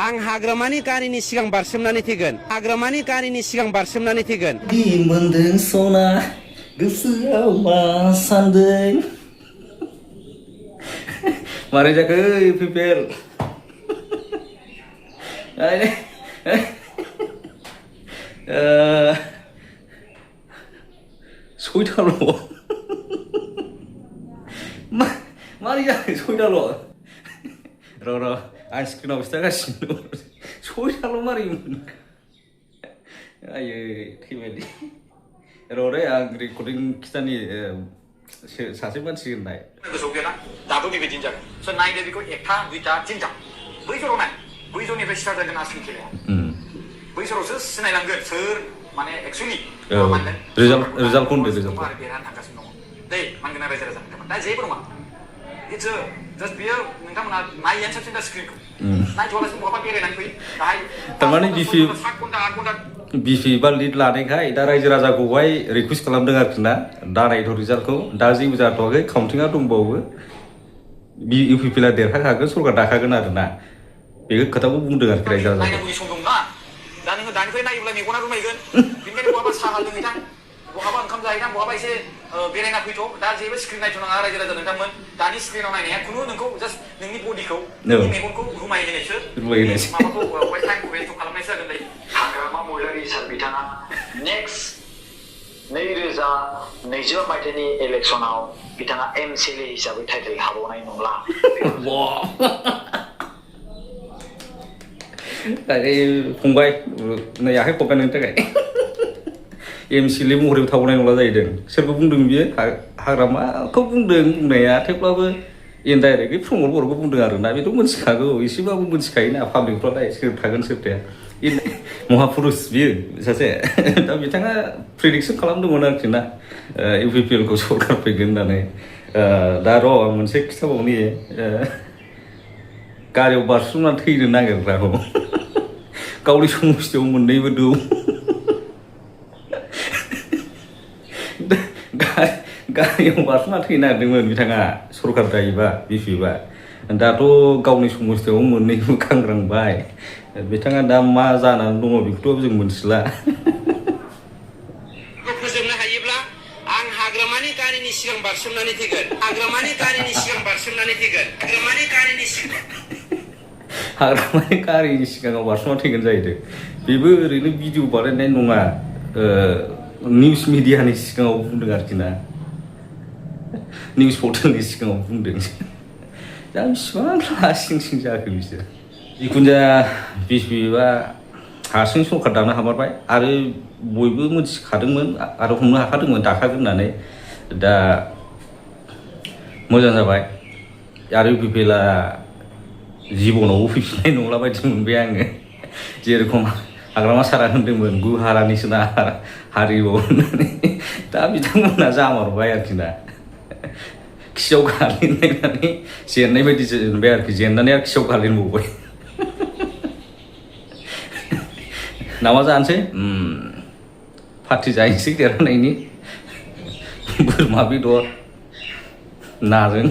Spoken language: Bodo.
आं हाग्रामानि गारिनि सिगां बारसोमनानै थैगोन हाग्रामानि गारिनि सिगां बारसोमनानै थैगोन Di mendeng sona गोसोआव मा सान्दों मारै जाखो पिपेल सयताल' मारै जाखो सयताल' र' आं स्क्रिनाव खिथागासिनो दं सयताल' मारै मोनखो आयै थैबायलै र' आं रेकर्डिं खिथानि सासे मानसि होननाय गोसोआव गैयाना दाबो बेबायदिनो जागोन स' नायदो बेखौ एकथा दुइथा तिनथा बै जराव नाय बै जरनिफ्राय स्टार्ट जागोन आसिन खेलाया बै जरावसो सिनायलांगोन सोर माने एक्सुवेलि मानगोन रिजाल्टखौ होनदो रिजाल्टखौ आरो देरहानो थांगासिनो दङ दै मानगोना रायजो राजा नोंथांमोन दा जेबो नङा इट्स जास्ट बेयो नोंथांमोना नायैयानो साबसिन दा स्क्रिनखौ नायथ'वालासिनो बहाबा बेरायनानै फै दाहाय थारमाने 7 घन्टा 8 घन्टा बिफि बा लिड लानायखाय दा रायजो राजाखौहाय रिकुवेस्ट खालामदों आरोखि ना दा नायथ' रिजाल्टखौ दा जेबो जाथ'वाखै काउन्टिंआ दंबावो इउपिपिएलआ देरहाखागोन सरकार दाखागोन आरो ना बे खोथाखौ बुंदों आरोखि रायजो राजाखौ नायनांगौनि सम दंना दा नोङो दानिफ्राय नायोब्ला मेगना रुमायगोन बेनिखायनो बहाबा साहा लोंहैथां बहाबा ओंखाम जाहैथां बहाबा एसे बेरायना फैथ' दा जेबो स्क्रिन नायथ'नाङा रायजो राजा नोंथांमोन दानि स्क्रिनाव नायनाया खुनु नोंखौ जास्ट नोंनि बडिखौ नोंनि मेगनखौ रुमायहोनायसो माबाखौ वाइट टाइमखौ वेस्ट खालामनायसो जागोन दायो हाग्रामा महिलारि सार बिथाङा नेक्स्ट 2025 मायथाइनि इलेक्सनाव बिथाङा एमसिएलए हिसाबै टाइटेल हाबावनाय नंला फंबाय नै आखाइ खबबाय नोंनि थाखाय एमसिएलए महरै थाबावनाय नंला जाहैदों सोरखौ बुंदों बियो हाग्रामाखौ बुंदों बुंनाया थेवब्लाबो इनडाइरेक्टलि प्रमद बर'खौ बुंदों आरो ना बेथ' मोनथिखागौ एसेबाबो मोनथिखायोना पाब्लिकफ्रालाय सोर थागोन सोर थाया महापुरुष बियो सासे दा बिथाङा प्रेडिक्सन खालामदोंमोन आरोखि ना इउपिपिएलखौ सरकार फैगोन होननानै दा र' आं मोनसे खिथाबावनि गारियाव बारसोमनानै थैनो नागिरग्राखौ गावनि समस्थियाव मोननैबो दौ गारियाव बारसोमनानै थैनो नागिरदोंमोन बिथाङा सरकार जायोबा बिपिबा दाथ' गावनि समस्थियाव मोननैबो खांग्रांबाय बिथाङा दा मा जानानै दङ बेखौथ' जों मोनथिला फोजोबनो हायोब्ला आं हाग्रामानि गारिनि सिगां बारसोमनानै थैगोन हाग्रामानि गारिनि सिगां बारसोमनानै थैगोन हाग्रामानि गारिनि सिगाङाव बारसोमना थैगोन जाहैदों बेबो ओरैनो भिडिअ बानायनाय नङा निउस मिडियानि सिगाङाव बुंदों आरोखि ना निउस पर्टेलनि सिगाङाव बुंदों दा बिसिबां लासिं सिं जाखो बिसोर जिखुनु जाया बिपिएफआ हारसिं सरकार दानो हामारबाय आरो बयबो मोनथिखादोंमोन आरो हमनो हाखादोंमोन दाखागोन होननानै दा मोजां जाबाय आरो इउपिपिएलआ जिबनावबो फैफिननाय नंला बायदि मोनबाय आङो जेरेखम हाग्रामा सारा होनदोंमोन गुहारानिसो ना हारिब होननानै दा बिथांमोना जामारबाय आरोखि ना खियाव गालिनायनानै जेननाय बायदि मोनबाय आरोखि जेननानै आरो खियाव गालिनबावबाय नामा जानोसै पार्टि जाहैसै देरहानायनि बोरमा बेदर नाजों